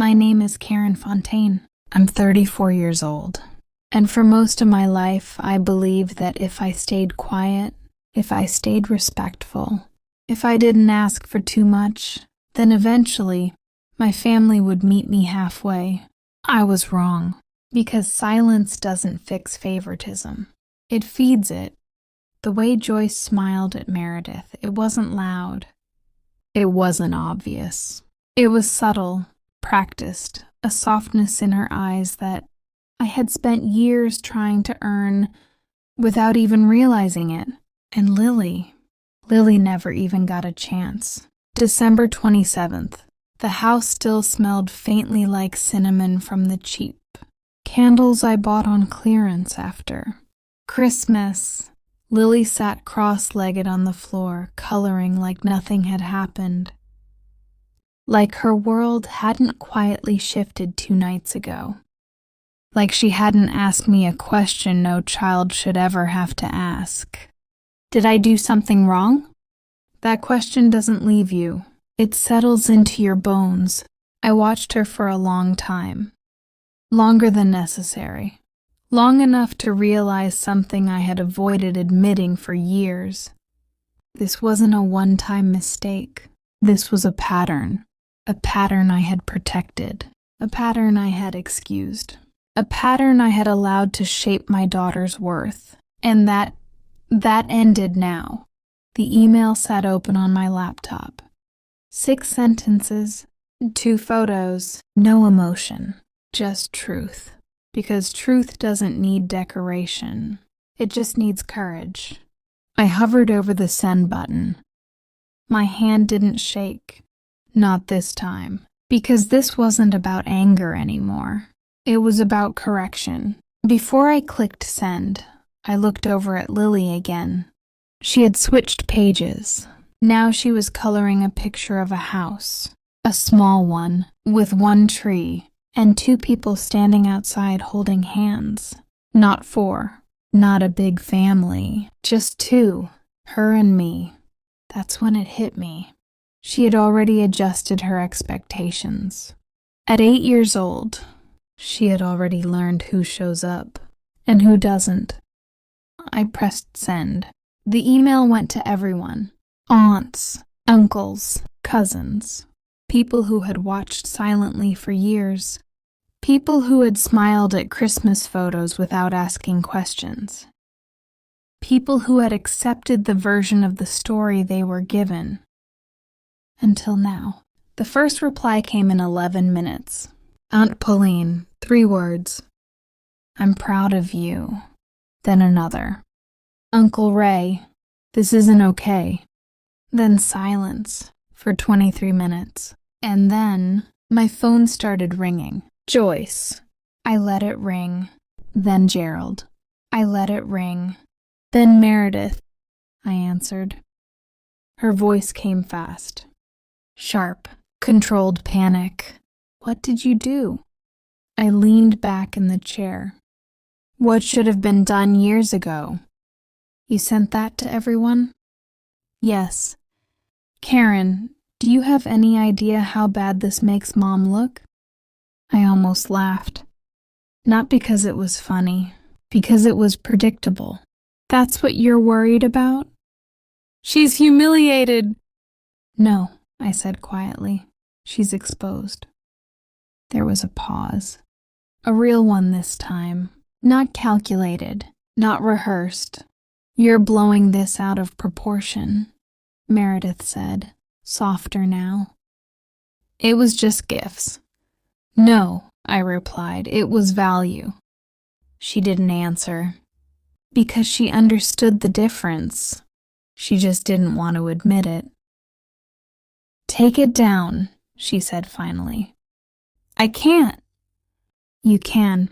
My name is Karen Fontaine. I'm 34 years old. And for most of my life, I believed that if I stayed quiet, if I stayed respectful, if I didn't ask for too much, then eventually my family would meet me halfway. I was wrong, because silence doesn't fix favoritism. It feeds it. The way Joyce smiled at Meredith, it wasn't loud. It wasn't obvious. It was subtle, practiced, a softness in her eyes that I had spent years trying to earn without even realizing it. And Lily never even got a chance. December 27th. The house still smelled faintly like cinnamon from the cheap candles I bought on clearance after Christmas. Lily sat cross-legged on the floor, coloring like nothing had happened. Like her world hadn't quietly shifted 2 nights ago. Like she hadn't asked me a question no child should ever have to ask. Did I do something wrong? That question doesn't leave you. It settles into your bones. I watched her for a long time. Longer than necessary. Long enough to realize something I had avoided admitting for years. This wasn't a one-time mistake. This was a pattern. A pattern I had protected. A pattern I had excused. A pattern I had allowed to shape my daughter's worth. And that ended now. The email sat open on my laptop. 6 sentences, 2 photos, no emotion, just truth. Because truth doesn't need decoration. It just needs courage. I hovered over the send button. My hand didn't shake. Not this time. Because this wasn't about anger anymore. It was about correction. Before I clicked send, I looked over at Lily again. She had switched pages. Now she was coloring a picture of a house. A small one, with 1 tree. And 2 people standing outside holding hands. Not 4. Not a big family. Just 2. Her and me. That's when it hit me. She had already adjusted her expectations. At 8 years old, she had already learned who shows up and who doesn't. I pressed send. The email went to everyone. Aunts, uncles, cousins. People who had watched silently for years. People who had smiled at Christmas photos without asking questions. People who had accepted the version of the story they were given. Until now. The first reply came in 11 minutes. Aunt Pauline, 3 words. I'm proud of you. Then another. Uncle Ray, this isn't okay. Then silence for 23 minutes. And then my phone started ringing. Joyce. I let it ring. Then Gerald. I let it ring. Then Meredith. I answered. Her voice came fast. Sharp, controlled panic. What did you do? I leaned back in the chair. What should have been done years ago? You sent that to everyone? Yes. Karen, do you have any idea how bad this makes Mom look? I almost laughed. Not because it was funny, because it was predictable. That's what you're worried about? She's humiliated. No, I said quietly. She's exposed. There was a pause. A real one this time. Not calculated, not rehearsed. You're blowing this out of proportion, Meredith said, softer now. It was just gifts. No, I replied, it was value. She didn't answer. Because she understood the difference. She just didn't want to admit it. Take it down, she said finally. I can't. You can.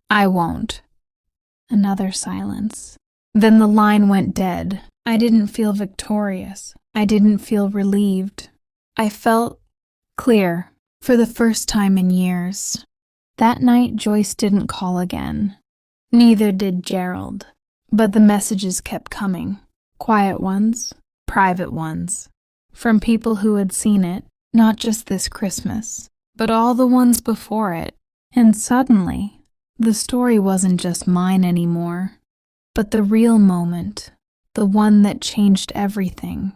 I won't. Another silence. Then the line went dead. I didn't feel victorious. I didn't feel relieved. I felt clear for the first time in years. That night, Joyce didn't call again. Neither did Gerald. But the messages kept coming. Quiet ones, private ones. From people who had seen it, not just this Christmas, but all the ones before it. And suddenly, the story wasn't just mine anymore, but the real moment, the one that changed everything,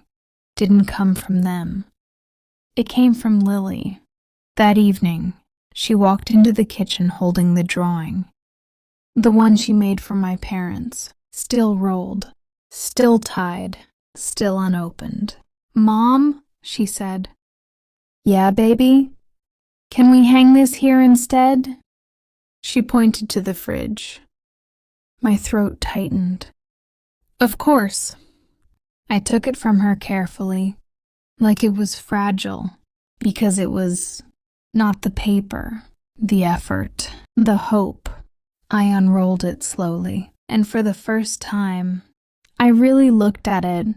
didn't come from them. It came from Lily. That evening, she walked into the kitchen holding the drawing. The one she made for my parents, still rolled, still tied, still unopened. "Mom," she said. "Yeah, baby? Can we hang this here instead?" She pointed to the fridge. My throat tightened. "Of course." I took it from her carefully, like it was fragile, because it was not the paper, the effort, the hope. I unrolled it slowly, and for the first time, I really looked at it.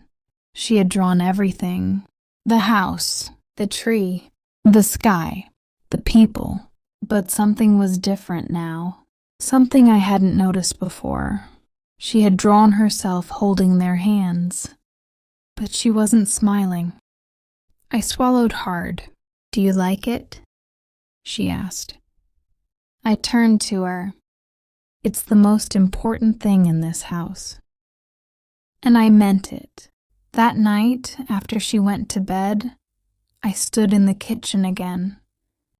She had drawn everything: the house, the tree, the sky, the people. But something was different now, something I hadn't noticed before. She had drawn herself holding their hands, but she wasn't smiling. I swallowed hard. "Do you like it?" she asked. I turned to her. "It's the most important thing in this house." And I meant it. That night, after she went to bed, I stood in the kitchen again,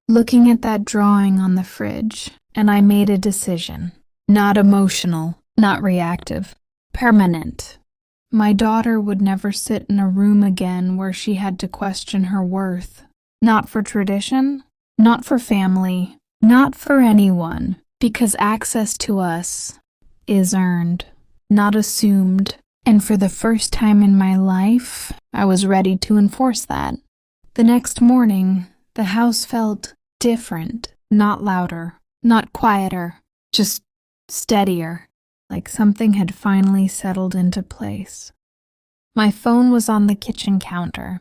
looking at that drawing on the fridge, and I made a decision. Not emotional, not reactive, permanent. My daughter would never sit in a room again where she had to question her worth. Not for tradition, not for family, not for anyone, because access to us is earned, not assumed. And for the first time in my life, I was ready to enforce that. The next morning, the house felt different, not louder, not quieter, just steadier, like something had finally settled into place. My phone was on the kitchen counter,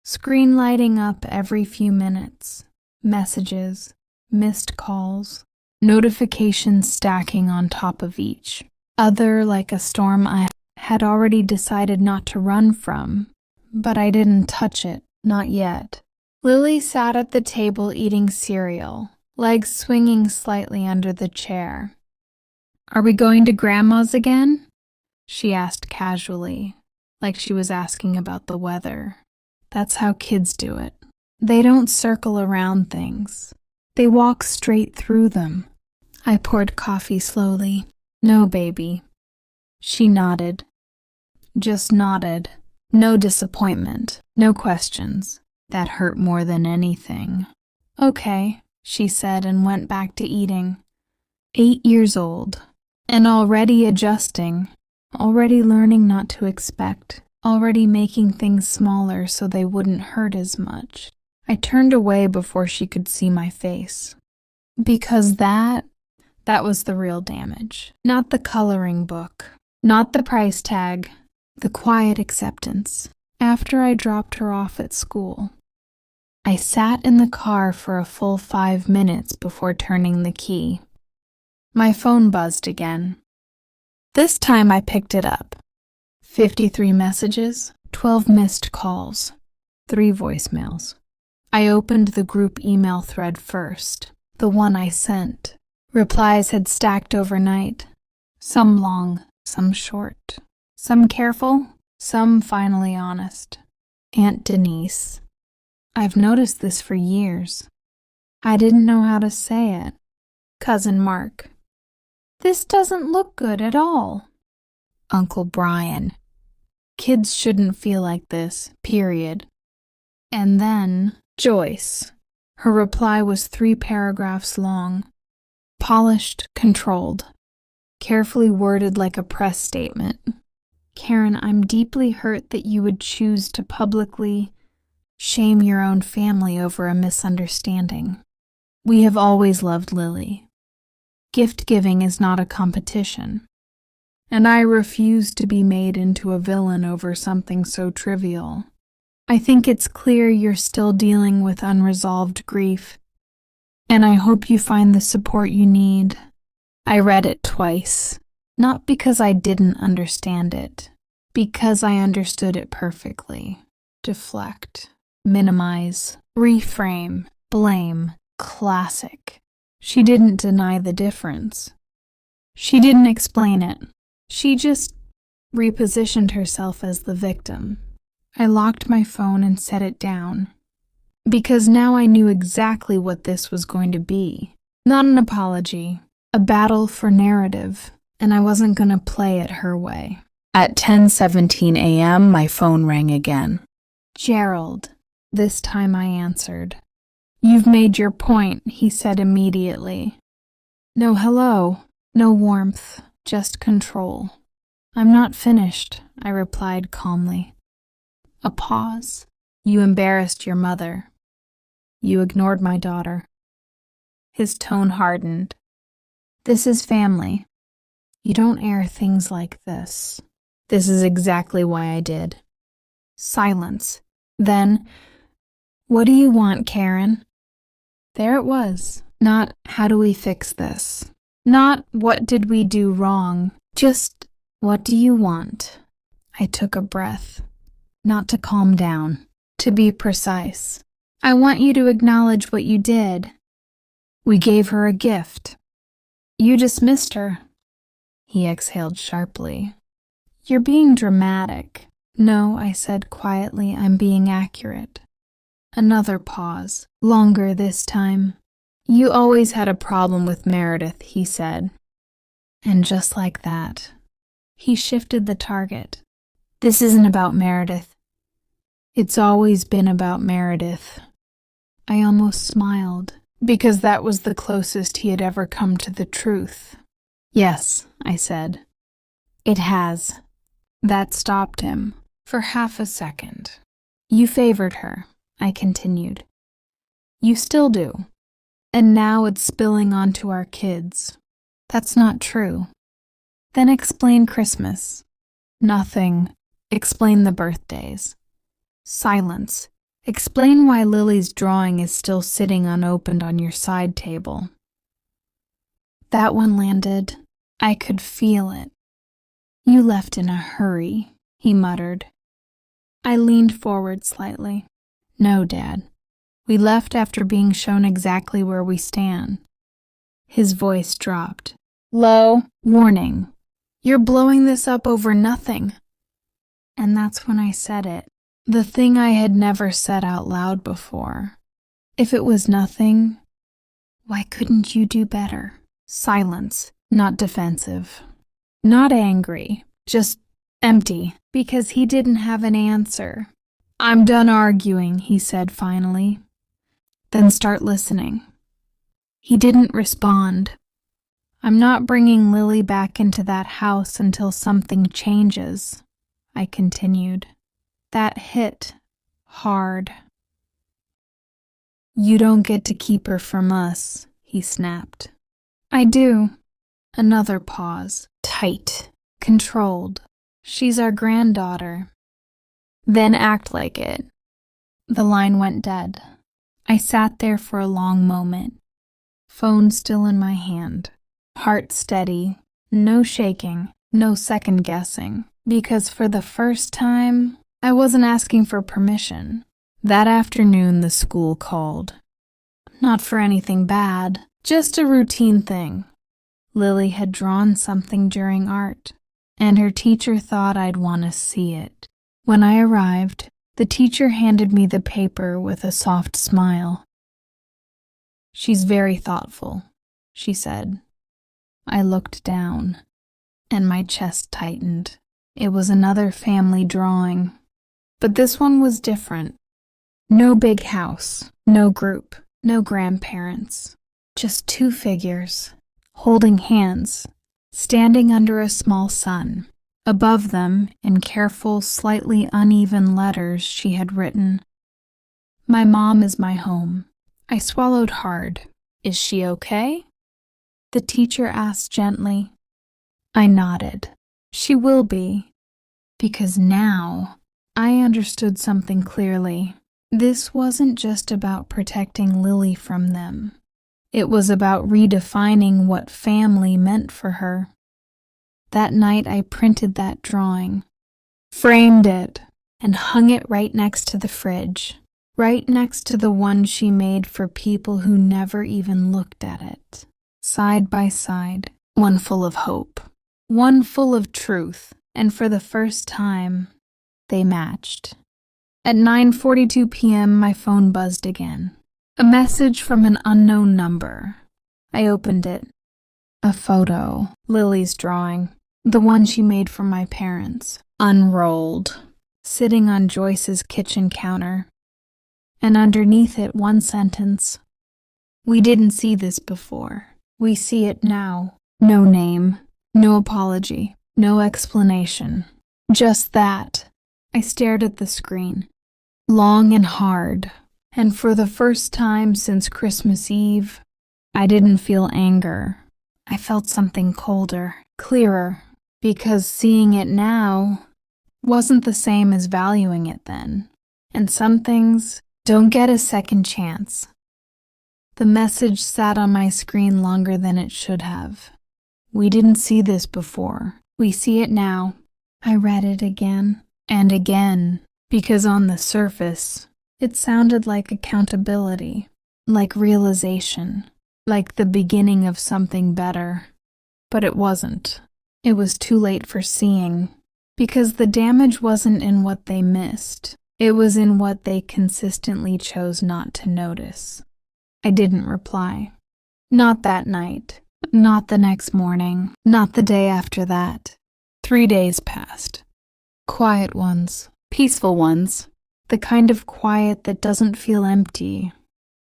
screen lighting up every few minutes, messages, missed calls, notifications stacking on top of each. Other like a storm I had already decided not to run from, but I didn't touch it, not yet. Lily sat at the table eating cereal, legs swinging slightly under the chair. "Are we going to Grandma's again?" she asked casually, like she was asking about the weather. That's how kids do it. They don't circle around things. They walk straight through them. I poured coffee slowly. "No, baby." She nodded. Just nodded. No disappointment. No questions. That hurt more than anything. "Okay," she said and went back to eating. 8 years old. And already adjusting. Already learning not to expect. Already making things smaller so they wouldn't hurt as much. I turned away before she could see my face. Because that was the real damage. Not the coloring book. Not the price tag. The quiet acceptance. After I dropped her off at school, I sat in the car for a full 5 minutes before turning the key. My phone buzzed again. This time I picked it up. 53 messages, 12 missed calls, 3 voicemails. I opened the group email thread first, the one I sent. Replies had stacked overnight. Some long, some short. Some careful, some finally honest. Aunt Denise. I've noticed this for years. I didn't know how to say it. Cousin Mark. This doesn't look good at all. Uncle Brian. Kids shouldn't feel like this, period. And then Joyce. Her reply was 3 paragraphs long. Polished, controlled. Carefully worded like a press statement. "Karen, I'm deeply hurt that you would choose to publicly shame your own family over a misunderstanding. We have always loved Lily. Gift giving is not a competition, and I refuse to be made into a villain over something so trivial. I think it's clear you're still dealing with unresolved grief, and I hope you find the support you need." I read it twice, not because I didn't understand it, because I understood it perfectly. Deflect, minimize, reframe, blame, classic. She didn't deny the difference. She didn't explain it. She just repositioned herself as the victim. I locked my phone and set it down, because now I knew exactly what this was going to be. Not an apology, a battle for narrative, and I wasn't going to play it her way. At 10:17 a.m., my phone rang again. Gerald. This time I answered. "You've made your point," he said immediately. No hello, no warmth, just control. "I'm not finished," I replied calmly. A pause. "You embarrassed your mother. You ignored my daughter." His tone hardened. "This is family. You don't air things like this." This is exactly why I did. Silence. Then, "What do you want, Karen?" There it was. Not, "How do we fix this?" Not, "What did we do wrong?" Just, "What do you want?" I took a breath. Not to calm down. To be precise. "I want you to acknowledge what you did. We gave her a gift. You dismissed her." He exhaled sharply. "You're being dramatic." "No," I said quietly, "I'm being accurate." Another pause, longer this time. "You always had a problem with Meredith," he said. And just like that, he shifted the target. "This isn't about Meredith. It's always been about Meredith." I almost smiled, because that was the closest he had ever come to the truth. "Yes," I said. "It has." That stopped him for half a second. "You favored her," I continued. "You still do. And now it's spilling onto our kids." "That's not true." "Then explain Christmas." "Nothing." "Explain the birthdays." Silence. "Explain why Lily's drawing is still sitting unopened on your side table." That one landed. I could feel it. "You left in a hurry," he muttered. I leaned forward slightly. "No, Dad. We left after being shown exactly where we stand." His voice dropped. "Low, warning. You're blowing this up over nothing." And that's when I said it. The thing I had never said out loud before. If it was nothing, why couldn't you do better? Silence, not defensive. Not angry, just empty, because he didn't have an answer. "I'm done arguing," he said finally. "Then start listening." He didn't respond. "I'm not bringing Lily back into that house until something changes," I continued. That hit hard. "You don't get to keep her from us," he snapped. "I do." Another pause. Tight. Controlled. "She's our granddaughter." "Then act like it." The line went dead. I sat there for a long moment. Phone still in my hand. Heart steady. No shaking. No second guessing. Because for the first time, I wasn't asking for permission. That afternoon, the school called. Not for anything bad, just a routine thing. Lily had drawn something during art, and her teacher thought I'd want to see it. When I arrived, the teacher handed me the paper with a soft smile. "She's very thoughtful," she said. I looked down, and my chest tightened. It was another family drawing. But this one was different. No big house, no group, no grandparents. Just two figures, holding hands, standing under a small sun. Above them, in careful, slightly uneven letters, she had written, "My mom is my home." I swallowed hard. "Is she okay?" The teacher asked gently. I nodded. "She will be." Because now I understood something clearly. This wasn't just about protecting Lily from them. It was about redefining what family meant for her. That night I printed that drawing, framed it, and hung it right next to the fridge. right next to the one she made for people who never even looked at it. Side by side, one full of hope, one full of truth, and for the first time, they matched. At 9:42 p.m., my phone buzzed again. A message from an unknown number. I opened it. A photo, Lily's drawing, the one she made for my parents, unrolled, sitting on Joyce's kitchen counter. And underneath it, one sentence. We didn't see this before. We see it now. No name, no apology, no explanation. Just that. I stared at the screen, long and hard, and for the first time since Christmas Eve, I didn't feel anger. I felt something colder, clearer, because seeing it now wasn't the same as valuing it then. And some things don't get a second chance. The message sat on my screen longer than it should have. We didn't see this before. We see it now. I read it again and again, because on the surface, it sounded like accountability, like realization, like the beginning of something better. But it wasn't. It was too late for seeing, because the damage wasn't in what they missed. It was in what they consistently chose not to notice. I didn't reply. Not that night. Not the next morning. Not the day after that. 3 days passed. Quiet ones. Peaceful ones. The kind of quiet that doesn't feel empty.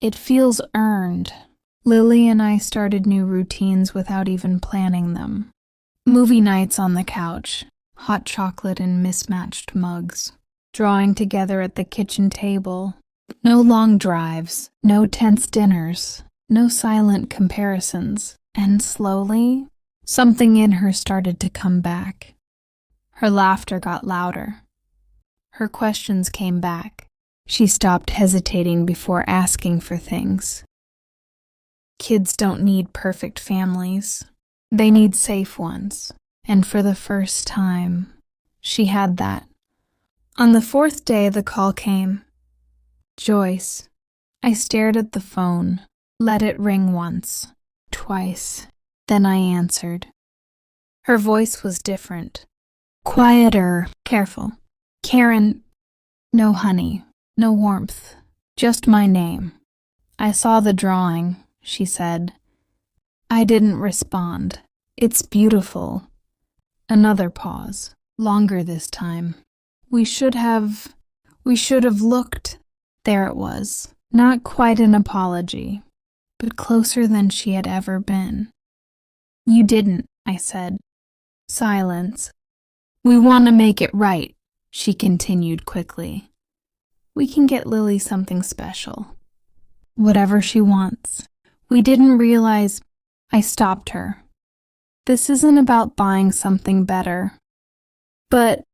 It feels earned. Lily and I started new routines without even planning them. Movie nights on the couch. Hot chocolate in mismatched mugs. Drawing together at the kitchen table. No long drives, no tense dinners, no silent comparisons, and slowly, something in her started to come back. Her laughter got louder. Her questions came back. She stopped hesitating before asking for things. Kids don't need perfect families. They need safe ones. And for the first time, she had that. On the 4th day, the call came. Joyce. I stared at the phone, let it ring once, twice. Then I answered. Her voice was different. Quieter, careful. Karen. No honey, no warmth, just my name. I saw the drawing, she said. I didn't respond. It's beautiful. Another pause, longer this time. We should have looked. There it was, not quite an apology, but closer than she had ever been. You didn't, I said. Silence. We want to make it right, she continued quickly. We can get Lily something special. Whatever she wants. We didn't realize. I stopped her. This isn't about buying something better. But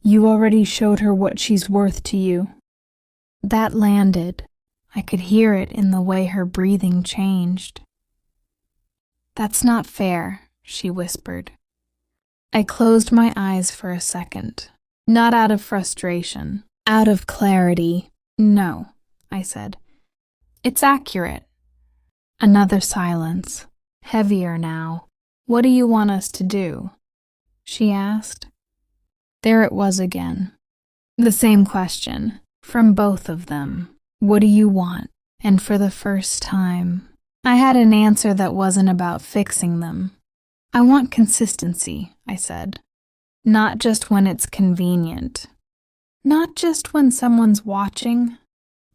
you already showed her what she's worth to you. That landed. I could hear it in the way her breathing changed. That's not fair, she whispered. I closed my eyes for a second. Not out of frustration, out of clarity. No, I said. It's accurate. Another silence, heavier now. What do you want us to do? She asked. There it was again. The same question. From both of them. What do you want? And for the first time, I had an answer that wasn't about fixing them. I want consistency, I said. Not just when it's convenient. Not just when someone's watching.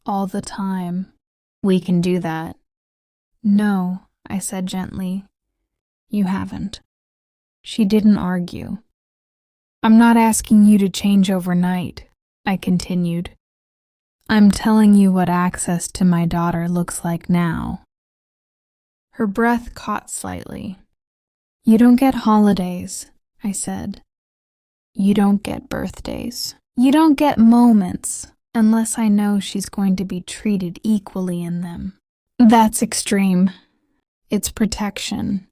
All the time. We can do that. No, I said gently. You haven't. She didn't argue. I'm not asking you to change overnight, I continued. I'm telling you what access to my daughter looks like now. Her breath caught slightly. You don't get holidays, I said. You don't get birthdays. You don't get moments unless I know she's going to be treated equally in them. That's extreme. It's protection.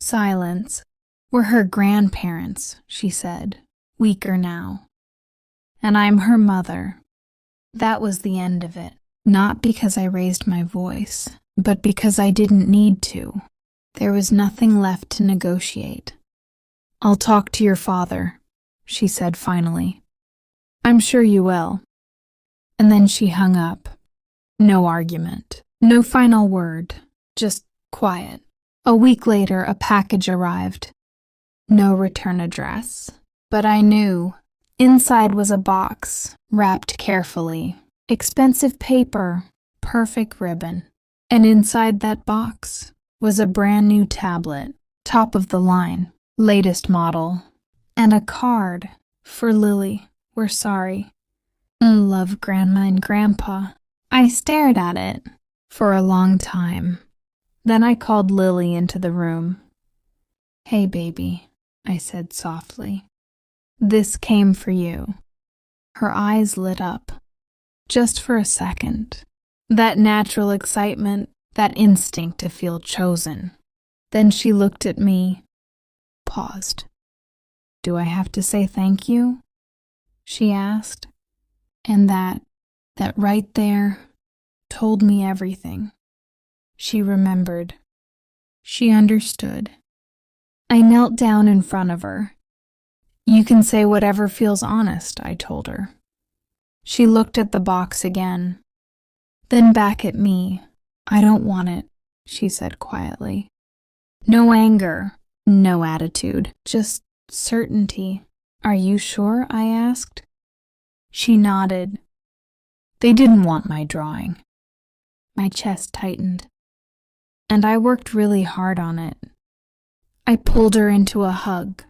Silence. We're her grandparents, she said, weaker now. And I'm her mother. That was the end of it. Not because I raised my voice, but because I didn't need to. There was nothing left to negotiate. "I'll talk to your father," she said finally. "I'm sure you will." And then she hung up. No argument. No final word. Just quiet. A week later, a package arrived. No return address. But I knew. Inside was a box, wrapped carefully. Expensive paper, perfect ribbon. And inside that box was a brand new tablet, top of the line, latest model. And a card for Lily. "We're sorry. Love, Grandma and Grandpa." I stared at it for a long time. Then I called Lily into the room. "Hey, baby," I said softly. "This came for you." Her eyes lit up. Just for a second. That natural excitement, that instinct to feel chosen. Then she looked at me, paused. "Do I have to say thank you?" she asked. And that right there told me everything. She remembered. She understood. I knelt down in front of her. "You can say whatever feels honest," I told her. She looked at the box again, then back at me. "I don't want it," she said quietly. No anger, no attitude, just certainty. "Are you sure?" I asked. She nodded. "They didn't want my drawing." My chest tightened. And I worked really hard on it. I pulled her into a hug,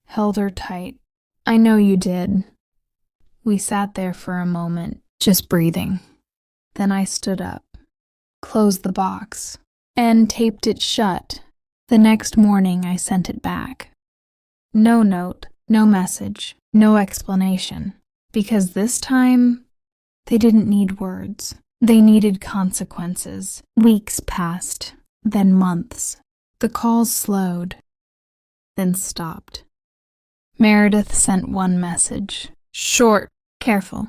held her tight. "I know you did." We sat there for a moment, just breathing. Then I stood up, closed the box, and taped it shut. The next morning I sent it back. No note, no message, no explanation. Because this time, they didn't need words. They needed consequences. Weeks passed, then months. The calls slowed, then stopped. Meredith sent one message. Short, careful.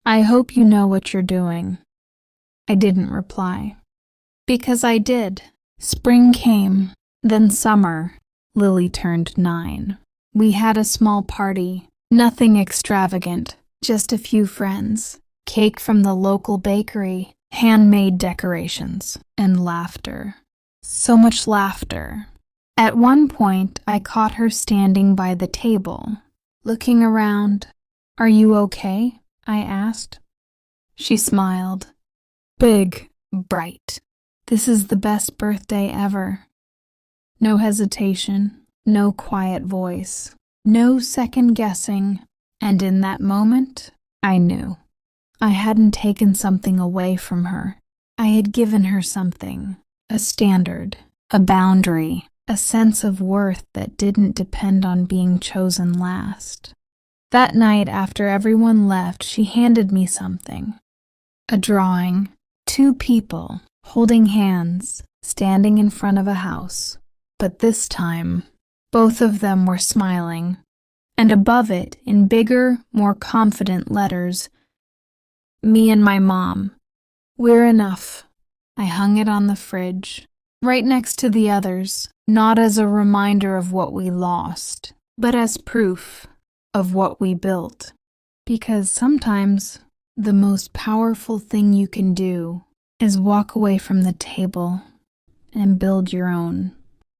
"I hope you know what you're doing." I didn't reply. Because I did. Spring came, then summer. Lily turned 9. We had a small party. Nothing extravagant, just a few friends, cake from the local bakery, handmade decorations, and laughter. So much laughter. At one point, I caught her standing by the table, looking around. "Are you okay?" I asked. She smiled. Big, bright. "This is the best birthday ever." No hesitation, no quiet voice. No second guessing, and in that moment, I knew. I hadn't taken something away from her. I had given her something, a standard, a boundary, a sense of worth that didn't depend on being chosen last. That night, after everyone left, she handed me something. A drawing, 2 people, holding hands, standing in front of a house. But this time, both of them were smiling, and above it, in bigger, more confident letters, "Me and my mom. We're enough." I hung it on the fridge, right next to the others, not as a reminder of what we lost, but as proof of what we built. Because sometimes the most powerful thing you can do is walk away from the table and build your own.